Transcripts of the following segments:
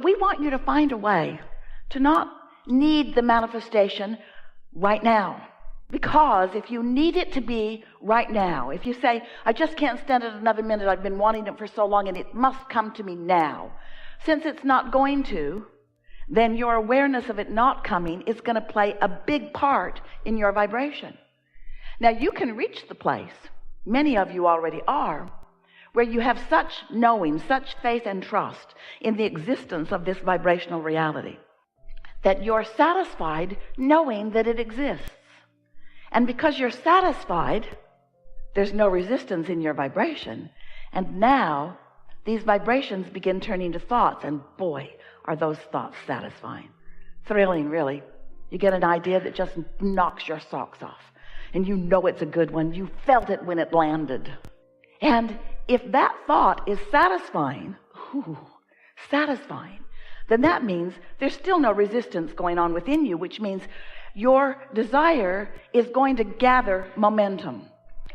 we want you to find a way to not need the manifestation right now. Because if you need it to be right now, if you say, I just can't stand it another minute, I've been wanting it for so long and it must come to me now. Since it's not going to, then your awareness of it not coming is going to play a big part in your vibration. Now you can reach the place, many of you already are, where you have such knowing, such faith and trust in the existence of this vibrational reality that you're satisfied knowing that it exists. And because you're satisfied, there's no resistance in your vibration. And now these vibrations begin turning to thoughts, and boy, are those thoughts satisfying. Thrilling, really. You get an idea that just knocks your socks off. And you know it's a good one. You felt it when it landed. And if that thought is satisfying, then that means there's still no resistance going on within you, which means your desire is going to gather momentum.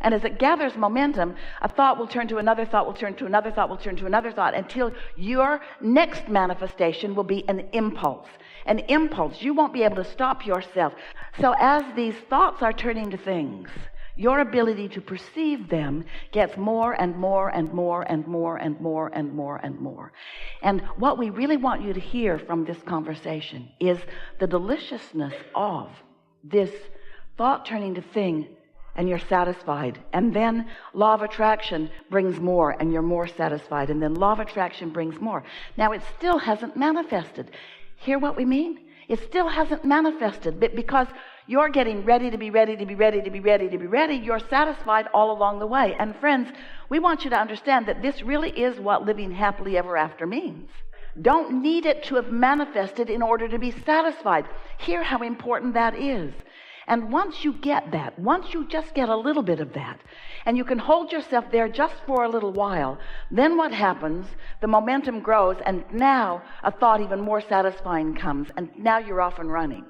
And as it gathers momentum, a thought will turn to another thought, will turn to another thought, will turn to another thought, until your next manifestation will be an impulse. An impulse. You won't be able to stop yourself. So as these thoughts are turning to things, your ability to perceive them gets more and more and more and more and more and more and more. And what we really want you to hear from this conversation is the deliciousness of this thought turning to thing, and you're satisfied. And then law of attraction brings more, and you're more satisfied. And then law of attraction brings more. Now it still hasn't manifested. Hear what we mean? It still hasn't manifested, but because you're getting ready to be ready to be ready to be ready to be ready, you're satisfied all along the way. And friends, we want you to understand that this really is what living happily ever after means. Don't need it to have manifested in order to be satisfied. Hear how important that is. And once you get that, once you just get a little bit of that, and you can hold yourself there just for a little while, then what happens? The momentum grows, and now a thought even more satisfying comes, and now you're off and running.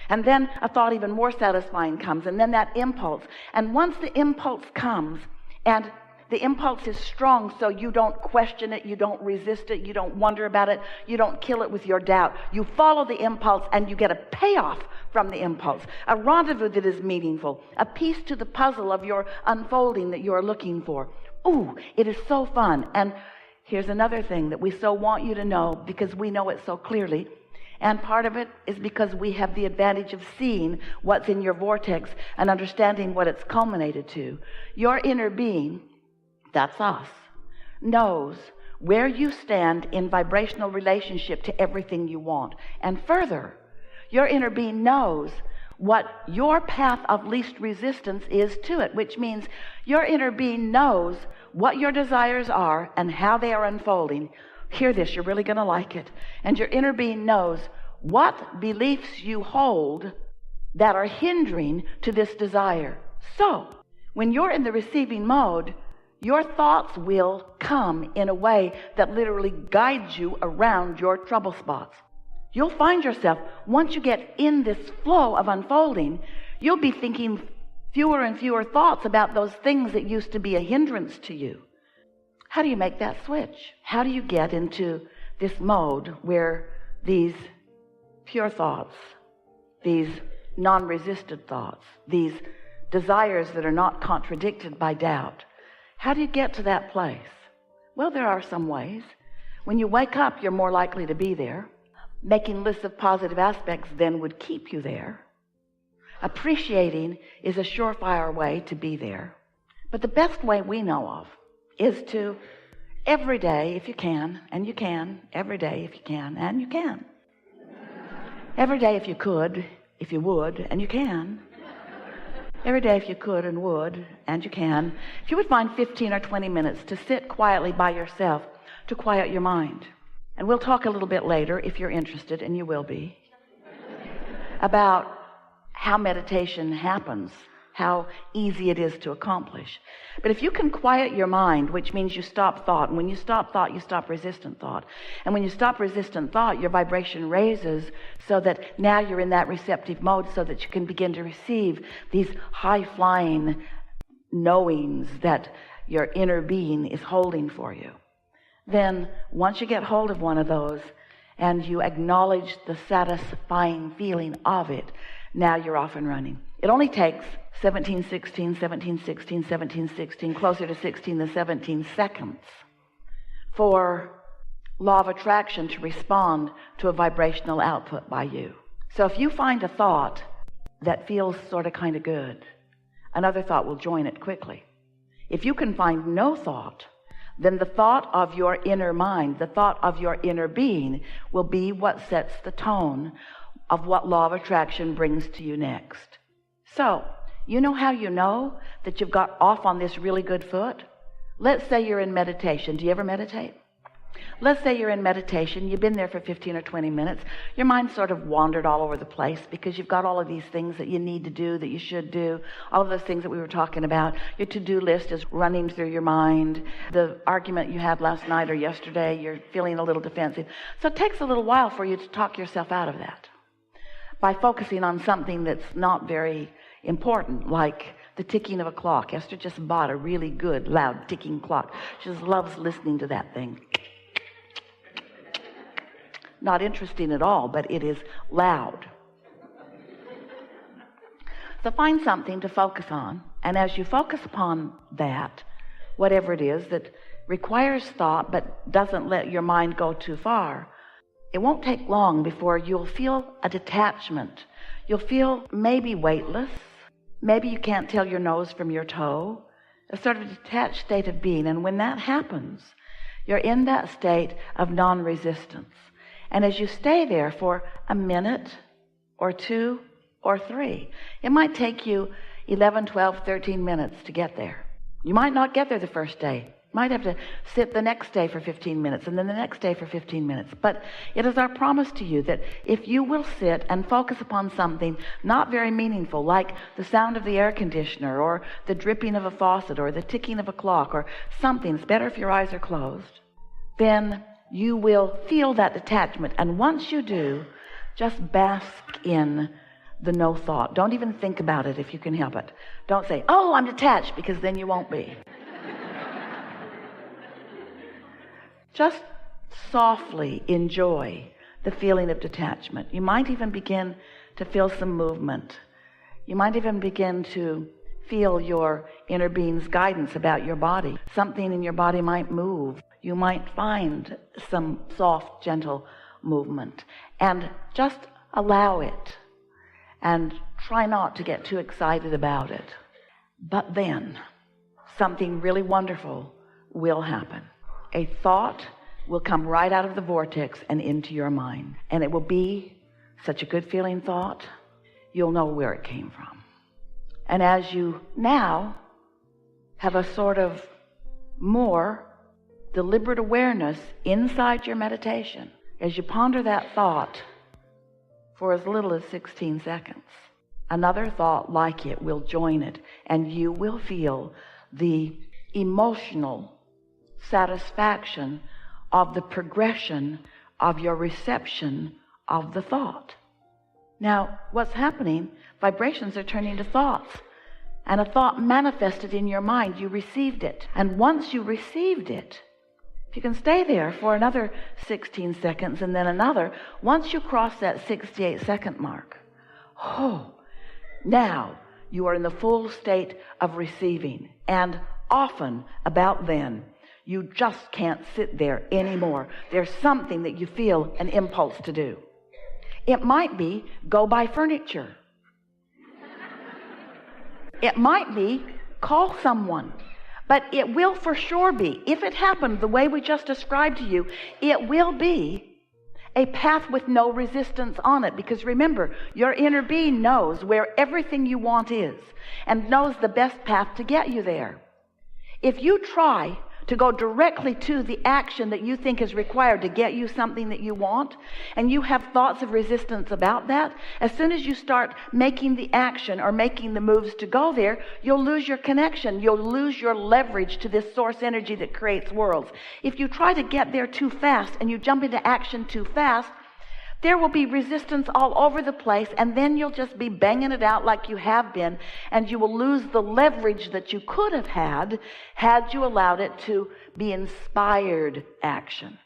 And then a thought even more satisfying comes, and then that impulse. And once the impulse comes, and the impulse is strong, so you don't question it, you don't resist it, you don't wonder about it, you don't kill it with your doubt. You follow the impulse, and you get a payoff from the impulse, a rendezvous that is meaningful, a piece to the puzzle of your unfolding that you're looking for. Ooh, it is so fun. And here's another thing that we so want you to know, because we know it so clearly. And part of it is because we have the advantage of seeing what's in your vortex and understanding what it's culminated to. Your inner being, that's us, knows where you stand in vibrational relationship to everything you want. And further, your inner being knows what your path of least resistance is to it, which means your inner being knows what your desires are and how they are unfolding. Hear this, you're really going to like it. And your inner being knows what beliefs you hold that are hindering to this desire. So, when you're in the receiving mode, your thoughts will come in a way that literally guides you around your trouble spots. You'll find yourself, once you get in this flow of unfolding, you'll be thinking fewer and fewer thoughts about those things that used to be a hindrance to you. How do you make that switch? How do you get into this mode where these pure thoughts, these non-resisted thoughts, these desires that are not contradicted by doubt, how do you get to that place? Well, there are some ways. When you wake up, you're more likely to be there. Making lists of positive aspects then would keep you there. Appreciating is a surefire way to be there. But the best way we know of is to, every day if you can, and you can, every day if you can, and you can. Every day if you could, if you would, and you can. Every day if you could and would, and you can. If you would find 15 or 20 minutes to sit quietly by yourself, to quiet your mind. And we'll talk a little bit later, if you're interested, and you will be, about how meditation happens, how easy it is to accomplish. But if you can quiet your mind, which means you stop thought, and when you stop thought, you stop resistant thought. And when you stop resistant thought, your vibration raises so that now you're in that receptive mode so that you can begin to receive these high-flying knowings that your inner being is holding for you. Then, once you get hold of one of those, and you acknowledge the satisfying feeling of it, now you're off and running. It only takes 17, 16, 17, 16, 17, 16, closer to 16 than 17 seconds for law of attraction to respond to a vibrational output by you. So if you find a thought that feels sort of kind of good, another thought will join it quickly. If you can find no thought, then the thought of your inner mind, the thought of your inner being, will be what sets the tone of what law of attraction brings to you next. So, you know how you know that you've got off on this really good foot? Let's say you're in meditation. Do you ever meditate? Let's say you're in meditation, you've been there for 15 or 20 minutes, your mind sort of wandered all over the place because you've got all of these things that you need to do, that you should do, all of those things that we were talking about. Your to-do list is running through your mind. The argument you had last night or yesterday, you're feeling a little defensive. So it takes a little while for you to talk yourself out of that by focusing on something that's not very important, like the ticking of a clock. Esther just bought a really good, loud ticking clock. She just loves listening to that thing. Not interesting at all, but it is loud. So find something to focus on, and as you focus upon that, whatever it is that requires thought but doesn't let your mind go too far, it won't take long before you'll feel a detachment. You'll feel maybe weightless, maybe you can't tell your nose from your toe, a sort of detached state of being, and when that happens, you're in that state of non-resistance. And as you stay there for a minute or 2 or 3, it might take you 11, 12, 13 minutes to get there. You might not get there the first day. You might have to sit the next day for 15 minutes and then the next day for 15 minutes. But it is our promise to you that if you will sit and focus upon something not very meaningful, like the sound of the air conditioner or the dripping of a faucet or the ticking of a clock or something, it's better if your eyes are closed, then you will feel that detachment. And once you do, just bask in the no thought. Don't even think about it if you can help it. Don't say, oh, I'm detached, because then you won't be. Just softly enjoy the feeling of detachment. You might even begin to feel some movement. You might even begin to feel your inner being's guidance about your body. Something in your body might move. You might find some soft, gentle movement. And just allow it. And try not to get too excited about it. But then, something really wonderful will happen. A thought will come right out of the vortex and into your mind. And it will be such a good feeling thought, you'll know where it came from. And as you now have a sort of more deliberate awareness inside your meditation, as you ponder that thought for as little as 16 seconds, another thought like it will join it, and you will feel the emotional satisfaction of the progression of your reception of the thought. Now, what's happening? Vibrations are turning to thoughts. And a thought manifested in your mind, you received it. And once you received it, if you can stay there for another 16 seconds and then another, once you cross that 68-second mark, now you are in the full state of receiving. And often, about then, you just can't sit there anymore. There's something that you feel an impulse to do. It might be go buy furniture. It might be call someone. But it will for sure be, if it happened the way we just described to you, it will be a path with no resistance on it. Because remember, your inner being knows where everything you want is and knows the best path to get you there. If you try to go directly to the action that you think is required to get you something that you want, and you have thoughts of resistance about that, as soon as you start making the action or making the moves to go there, you'll lose your connection. You'll lose your leverage to this source energy that creates worlds. If you try to get there too fast and you jump into action too fast, there will be resistance all over the place, and then you'll just be banging it out like you have been, and you will lose the leverage that you could have had you allowed it to be inspired action,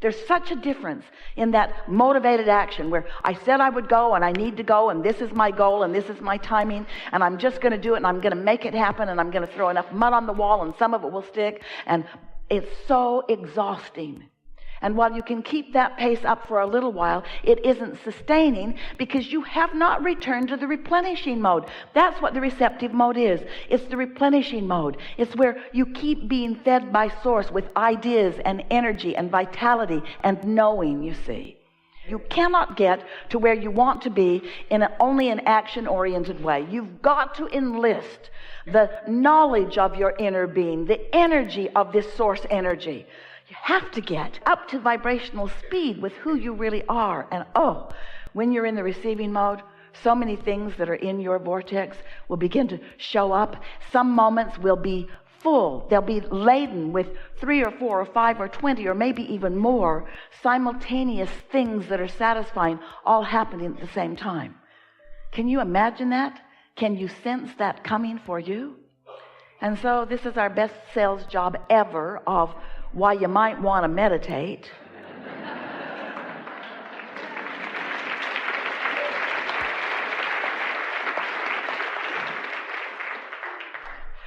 There's such a difference in that motivated action where I said I would go and I need to go and this is my goal and this is my timing and I'm just going to do it and I'm going to make it happen and I'm going to throw enough mud on the wall and some of it will stick, and it's so exhausting. And while you can keep that pace up for a little while, it isn't sustaining because you have not returned to the replenishing mode. That's what the receptive mode is. It's the replenishing mode. It's where you keep being fed by source with ideas and energy and vitality and knowing, you see. You cannot get to where you want to be in only an action-oriented way. You've got to enlist the knowledge of your inner being, the energy of this source energy. You have to get up to vibrational speed with who you really are. And when you're in the receiving mode, so many things that are in your vortex will begin to show up. Some moments will be full. They'll be laden with 3 or 4 or 5 or 20 or maybe even more simultaneous things that are satisfying, all happening at the same time. Can you imagine that? Can you sense that coming for you? And so this is our best sales job ever of why you might want to meditate.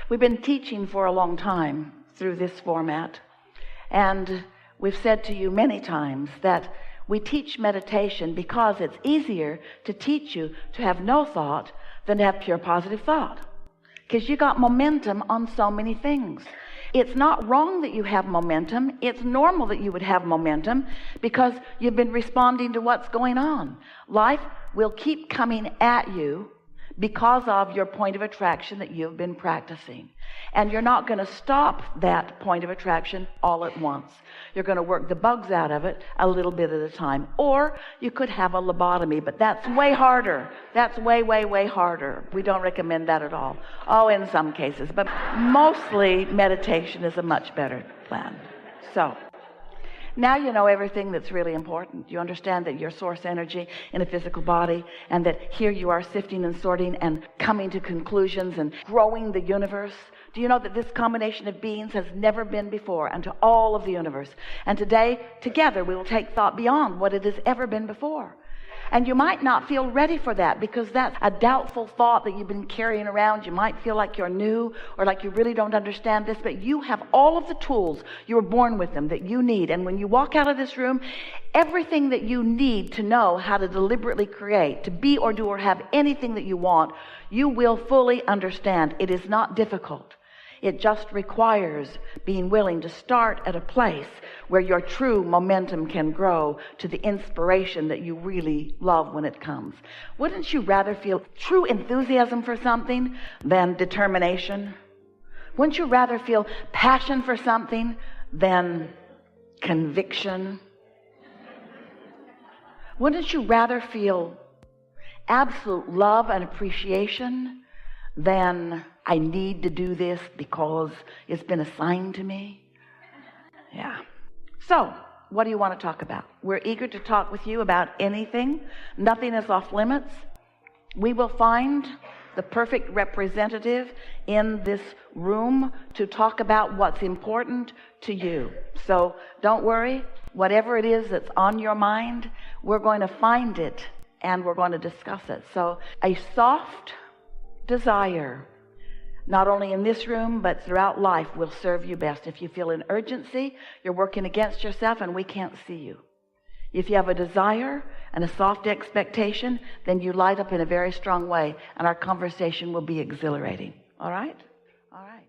We've been teaching for a long time through this format, and we've said to you many times that we teach meditation because it's easier to teach you to have no thought than to have pure positive thought, because you got momentum on so many things. It's not wrong that you have momentum. It's normal that you would have momentum because you've been responding to what's going on. Life will keep coming at you because of your point of attraction that you've been practicing. And you're not going to stop that point of attraction all at once. You're going to work the bugs out of it a little bit at a time. Or you could have a lobotomy, but that's way harder. That's way, way, way harder. We don't recommend that at all. Oh, in some cases. But mostly meditation is a much better plan. So now you know everything that's really important. You understand that your source energy in a physical body, and that here you are sifting and sorting and coming to conclusions and growing the universe. Do you know that this combination of beings has never been before unto all of the universe? And today, together, we will take thought beyond what it has ever been before. And you might not feel ready for that because that's a doubtful thought that you've been carrying around. You might feel like you're new or like you really don't understand this, but you have all of the tools. You were born with them that you need. And when you walk out of this room, everything that you need to know how to deliberately create, to be or do or have anything that you want, you will fully understand. It is not difficult. It just requires being willing to start at a place where your true momentum can grow to the inspiration that you really love when it comes. Wouldn't you rather feel true enthusiasm for something than determination? Wouldn't you rather feel passion for something than conviction? Wouldn't you rather feel absolute love and appreciation than I need to do this because it's been assigned to me? Yeah. So, what do you want to talk about? We're eager to talk with you about anything. Nothing is off limits. We will find the perfect representative in this room to talk about what's important to you. So, don't worry. Whatever it is that's on your mind, we're going to find it and we're going to discuss it. So, a soft desire, not only in this room, but throughout life, will serve you best. If you feel an urgency, you're working against yourself and we can't see you. If you have a desire and a soft expectation, then you light up in a very strong way and our conversation will be exhilarating. All right? All right.